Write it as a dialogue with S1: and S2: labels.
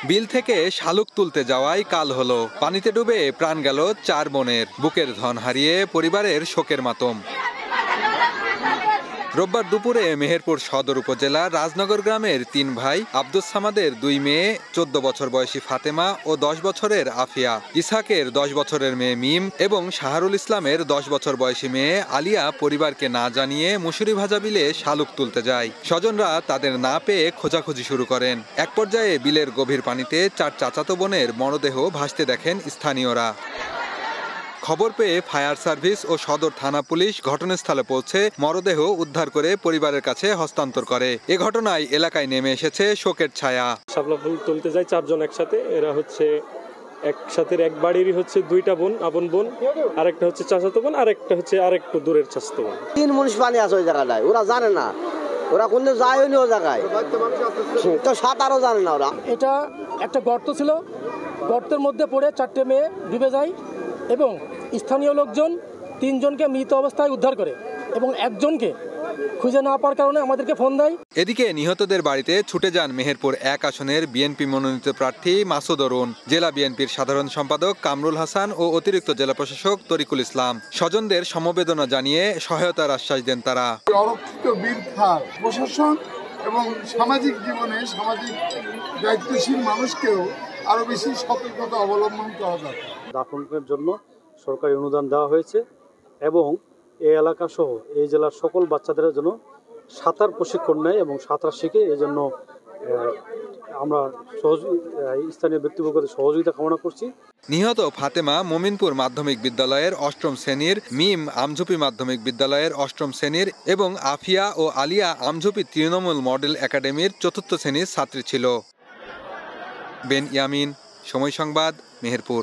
S1: বিল থেকে শালুক তুলতে যাওয়াই কাল হলো। পানিতে ডুবে প্রাণ গেল 4 বোনের। বুকের ধন হারিয়ে পরিবারের শোকের মাতম। রোববার দুপুরে মেহেরপুর সদর উপজেলার রাজনগর গ্রামের 3 ভাই আব্দুস সামাদের 2 মেয়ে, 14 বছর বয়সী ফাতেমা ও 10 বছরের আফিয়া, ইসহাকের 10 বছরের মেয়ে মিম এবং শাহরুল ইসলামের 10 বছর বয়সী মেয়ে আলিয়া পরিবারকে না জানিয়ে মুসুরি ভাজা বিলে শালুক তুলতে যায়। স্বজনরা তাদের না পেয়ে খোঁজাখুঁজি শুরু করেন। এক পর্যায়ে বিলের গভীর পানিতে 4 চাচাতো বোনের মরদেহ ভাসতে দেখেন স্থানীয়রা। খবর পেয়ে ফায়ার সার্ভিস ও সদর থানা পুলিশ ঘটনাস্থলে পৌঁছে মরদেহ উদ্ধার করে পরিবারের কাছে হস্তান্তর করে। এ ঘটনায় এলাকায় নেমে এসেছে শোকের ছায়া।
S2: শাপলা ফুল তুলতে যায় 4 জন একসাথে। এরা হচ্ছে একসাথে এক বাড়িরই হচ্ছে 2টা বোন, আপন বোন, আরেকটা হচ্ছে চাচাতো বোন, আরেকটা হচ্ছে আরেকটু দূরের চাচাতো বোন।
S3: 3 মনুষ পানি আছে ওই জায়গাটায়, ওরা জানে না, ওরা কোনদিন যায়নি ওই জায়গায়, তো সাঁতারও জানে না ওরা।
S4: এটা একটা গর্ত ছিল, গর্তের মধ্যে পড়ে 4টে মেয়ে ডুবে যায় এবং স্থানীয় লোকজন 3 জনকে মৃত অবস্থায় উদ্ধার করে এবং একজনকে খুঁজে না পাওয়ার কারণে আমাদেরকে ফোন দেয়।
S1: এদিকে নিহতদের বাড়িতে ছুটে যান মেহেরপুর 1 আসনের বিএনপি মনোনীত প্রার্থী মাসুদ অরুণ, জেলা বিএনপির সাধারণ সম্পাদক কামরুল হাসান ও অতিরিক্ত জেলা প্রশাসক তরিকুল ইসলাম। স্বজনদের সমবেদনা জানিয়ে সহায়তার আশ্বাস দেন তারা।
S5: অরক্ষিত বীর খাল প্রশাসন এবং সামাজিক জীবনে সামাজিক দায়িত্বশীল মানুষকেও আরো বেশি সতর্কতা অবলম্বন করা দরকার।
S6: দাফনের জন্য সরকারি অনুদান দেওয়া হয়েছে এবং এই এলাকা সহ এই জেলার সকল বাচ্চাদের জন্য সাঁতার প্রশিক্ষণ নেয় এবং সাঁতার শিখে এই জন্য আমরা স্থানীয় ব্যক্তিবর্গদের সহযোগিতা কামনা করছি।
S1: নিহত ফাতেমা মোমিনপুর মাধ্যমিক বিদ্যালয়ের 8ম শ্রেণীর, মিম আমঝুপি মাধ্যমিক বিদ্যালয়ের 8ম শ্রেণীর এবং আফিয়া ও আলিয়া আমঝুপি তৃণমূল মডেল একাডেমির 4র্থ শ্রেণীর ছাত্রী ছিল। বেন ইয়ামিন, সময় সংবাদ, মেহেরপুর।